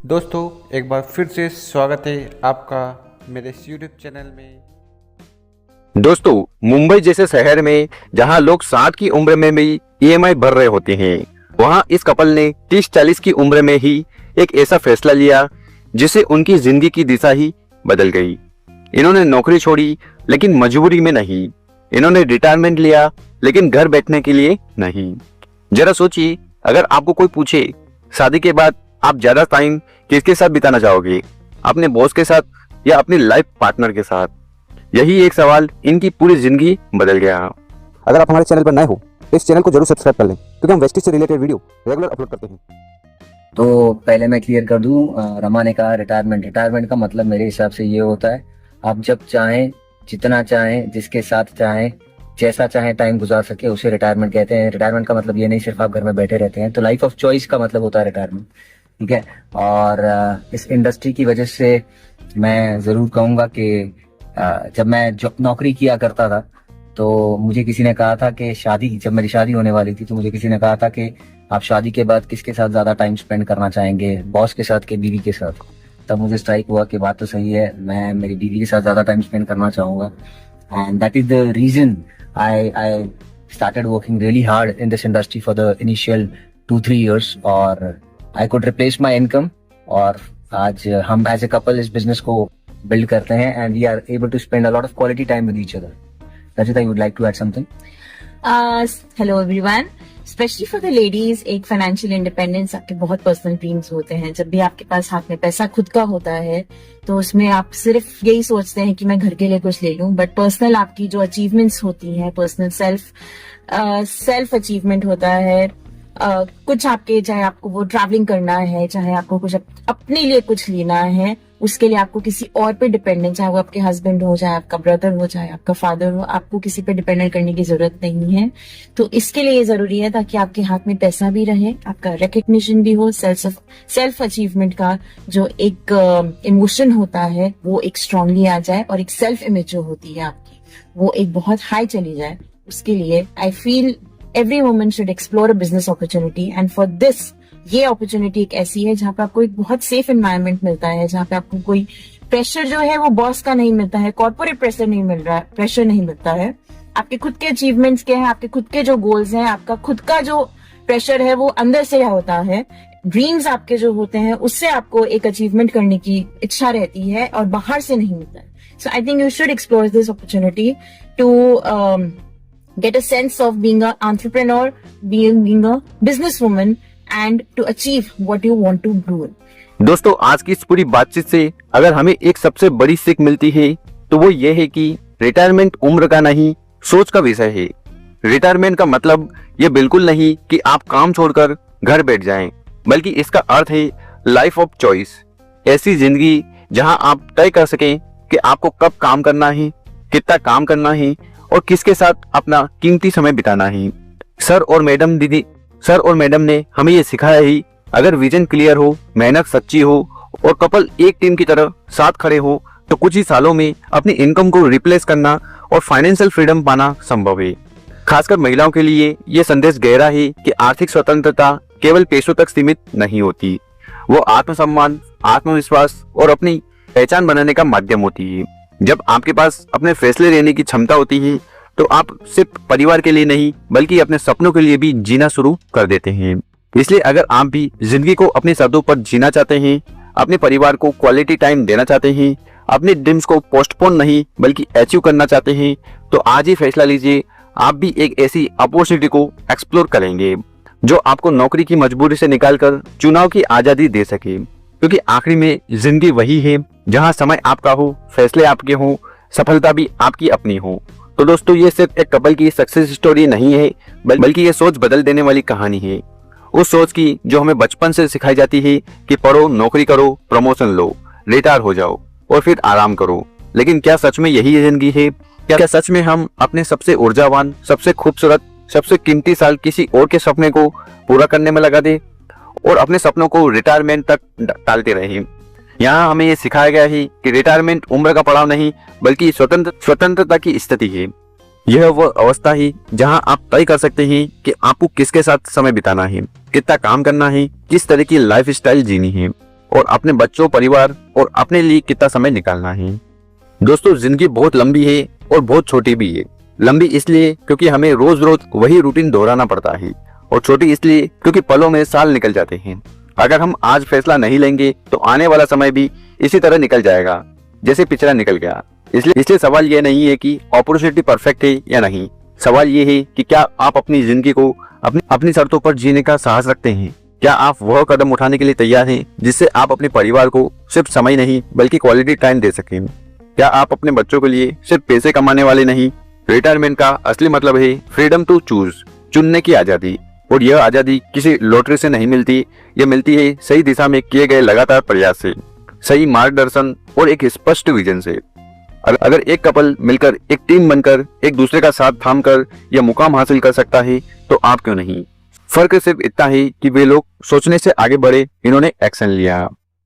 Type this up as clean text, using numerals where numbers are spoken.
दोस्तों एक बार फिर से स्वागत है आपका मेरे इस यूट्यूब चैनल में। दोस्तों, मुंबई जैसे शहर में जहां लोग 60 की उम्र में भी ईएमआई भर रहे होते हैं, वहां इस कपल ने 30-40 की उम्र में ही एक ऐसा फैसला लिया जिससे उनकी जिंदगी की दिशा ही बदल गई। इन्होंने नौकरी छोड़ी, लेकिन मजबूरी में नहीं। इन्होंने रिटायरमेंट लिया, लेकिन घर बैठने के लिए नहीं। जरा सोचिए, अगर आपको कोई पूछे शादी के बाद आप ज्यादा टाइम किसके साथ बिताना चाहोगे, अपने बॉस के साथ या अपनी लाइफ पार्टनर के साथ? यही एक सवाल इनकी पूरी जिंदगी बदल गया। अगर आप हमारे चैनल पर नए हो तो इस चैनल को जरूर सब्सक्राइब कर लें, क्योंकि हम वेस्टेज से रिलेटेड वीडियो रेगुलर अपलोड करते हैं। तो पहले मैं क्लियर कर दूं, रमा ने कहा रिटायरमेंट का मतलब मेरे हिसाब से ये होता है, आप जब चाहें, जितना चाहें, जिसके साथ चाहें, जैसा चाहें टाइम गुजार सके, उसे रिटायरमेंट कहते हैं। रिटायरमेंट का मतलब ये नहीं सिर्फ आप घर में बैठे रहते हैं। तो लाइफ ऑफ चॉइस का मतलब होता है रिटायरमेंट, ठीक है। और इस इंडस्ट्री की वजह से मैं जरूर कहूंगा कि जब मैं नौकरी किया करता था तो मुझे किसी ने कहा था कि जब मेरी शादी होने वाली थी तो मुझे किसी ने कहा था कि आप शादी के बाद किसके साथ ज्यादा टाइम स्पेंड करना चाहेंगे, बॉस के साथ के बीवी के साथ। तब मुझे स्ट्राइक हुआ कि बात तो सही है, मैं मेरी बीवी के साथ ज्यादा टाइम स्पेंड करना चाहूंगा। And that is the reason I started working really hard in this industry for the initial 2-3 years, और I could replace my income, और आज हम एज ए कपल इस बिजनेस को बिल्ड करते हैं and we are able to spend a lot of quality time with each other. Rachita, you would like to add something? Hello everyone. Specially for the ladies, एक financial independence आपके बहुत personal dreams होते हैं। जब भी आपके पास हाथ में पैसा खुद का होता है तो उसमें आप सिर्फ यही सोचते हैं कि मैं घर के लिए कुछ ले लूं, बट पर्सनल आपकी जो अचीवमेंट्स होती हैं, पर्सनल सेल्फ अचीवमेंट होता है। कुछ आपके, चाहे आपको वो ट्रैवलिंग करना है, चाहे आपको कुछ अपने लिए कुछ लेना है, उसके लिए आपको किसी और पे डिपेंडेंट, चाहे वो आपके हस्बैंड हो, चाहे आपका ब्रदर हो, चाहे आपका फादर हो, आपको किसी पे डिपेंडेंट करने की जरूरत नहीं है। तो इसके लिए ये जरूरी है ताकि आपके हाथ में पैसा भी रहे, आपका रिकग्निशन भी हो, सेल्फ अचीवमेंट का जो एक इमोशन होता है वो एक स्ट्रांगली आ जाए, और एक सेल्फ इमेज जो होती है आपकी वो एक बहुत हाई चली जाए। उसके लिए I feel every woman should explore a business opportunity, and for this ये अपॉर्चुनिटी एक ऐसी है जहाँ पे आपको एक बहुत सेफ एनवायरनमेंट मिलता है, जहाँ पे आपको कोई प्रेशर जो है वो बॉस का नहीं मिलता है, कॉर्पोरेट प्रेशर नहीं मिलता है। आपके खुद के अचीवमेंट्स के हैं, आपके खुद के जो गोल्स हैं, आपका खुद का जो प्रेशर है वो अंदर से होता है। ड्रीम्स आपके जो होते हैं उससे आपको एक अचीवमेंट करने की इच्छा रहती है और बाहर से नहीं मिलता है। So I think you should explore this opportunity to get a sense of being an entrepreneur, being a businesswoman, and to achieve what you want to do. दोस्तों, आज की इस पूरी बातचीत से अगर हमें एक सबसे बड़ी सीख मिलती है तो वो ये है कि रिटायरमेंट उम्र का नहीं, सोच का विषय है। रिटायरमेंट का मतलब ये बिल्कुल नहीं कि आप काम छोड़कर घर बैठ जाएं, बल्कि इसका अर्थ है लाइफ ऑफ चॉइस। ऐसी जिंदगी जहां आप तय कर सकें कि आपको कब काम करना है, कितना काम करना है और किसके साथ अपना कीमती समय बिताना है। सर और मैडम ने हमें ये सिखाया ही, अगर विजन क्लियर हो, मेहनत सच्ची हो और कपल एक टीम की तरह साथ खड़े हो तो कुछ ही सालों में अपनी इनकम को रिप्लेस करना और फाइनेंशियल फ्रीडम पाना संभव है। खासकर महिलाओं के लिए ये संदेश गहरा है कि आर्थिक स्वतंत्रता केवल पैसों तक सीमित नहीं होती, वो आत्मसम्मान, आत्मविश्वास और अपनी पहचान बनाने का माध्यम होती है। जब आपके पास अपने फैसले लेने की क्षमता होती है तो आप सिर्फ परिवार के लिए नहीं बल्कि अपने सपनों के लिए भी जीना शुरू कर देते हैं। इसलिए अगर आप भी जिंदगी को अपने शब्दों पर जीना चाहते हैं, अपने परिवार को क्वालिटी टाइम देना चाहते हैं, अपने ड्रीम्स को पोस्टपोन नहीं बल्कि अचीव करना चाहते हैं, तो आज ही फैसला लीजिए। आप भी एक ऐसी अपॉर्चुनिटी को एक्सप्लोर करेंगे जो आपको नौकरी की मजबूरी से निकालकर चुनाव की आजादी दे सके, क्योंकि आखिरी में जिंदगी वही है जहां समय आपका हो, फैसले आपके हो, सफलता भी आपकी अपनी हो। तो दोस्तों, ये सिर्फ एक कपल की सक्सेस स्टोरी नहीं है, बल्कि ये सोच बदल देने वाली कहानी है। उस सोच की जो हमें बचपन से सिखाई जाती है कि पढ़ो, नौकरी करो, प्रमोशन लो, रिटायर हो जाओ और फिर आराम करो। लेकिन क्या सच में यही जिंदगी है? क्या सच में हम अपने सबसे ऊर्जावान, सबसे खूबसूरत, सबसे कीमती साल किसी और के सपने को पूरा करने में लगा दे और अपने सपनों को रिटायरमेंट तक टालते रहे? यहाँ हमें ये सिखाया गया है कि रिटायरमेंट उम्र का पड़ाव नहीं बल्कि स्वतंत्रता की स्थिति है। यह वो अवस्था है जहां आप तय कर सकते हैं कि आपको किसके साथ समय बिताना है, कितना काम करना है, किस तरह की लाइफ स्टाइल जीनी है और अपने बच्चों, परिवार और अपने लिए कितना समय निकालना है। दोस्तों, जिंदगी बहुत लंबी है और बहुत छोटी भी है। लंबी इसलिए क्योंकि हमें रोज रोज वही रूटीन दोहराना पड़ता है, और छोटी इसलिए क्योंकि पलों में साल निकल जाते हैं। अगर हम आज फैसला नहीं लेंगे तो आने वाला समय भी इसी तरह निकल जाएगा जैसे पिछला निकल गया। इसलिए सवाल यह नहीं है कि अपॉर्चुनिटी परफेक्ट है या नहीं, सवाल ये है कि क्या आप अपनी जिंदगी को अपनी शर्तों पर जीने का साहस रखते हैं। क्या आप वह कदम उठाने के लिए तैयार हैं जिससे आप अपने परिवार को सिर्फ समय नहीं बल्कि क्वालिटी टाइम दे सकें। क्या आप अपने बच्चों के लिए सिर्फ पैसे कमाने वाले नहीं। रिटायरमेंट का असली मतलब है फ्रीडम टू चूज, चुनने की आजादी। और यह आजादी किसी लॉटरी से नहीं मिलती, यह मिलती है सही दिशा में किए गए लगातार प्रयास से, सही मार्गदर्शन और एक स्पष्ट विजन से। अगर एक कपल मिलकर, एक टीम बनकर, एक दूसरे का साथ थामकर यह मुकाम हासिल कर सकता है तो आप क्यों नहीं। फर्क सिर्फ इतना है कि वे लोग सोचने से आगे बढ़े, इन्होंने एक्शन लिया।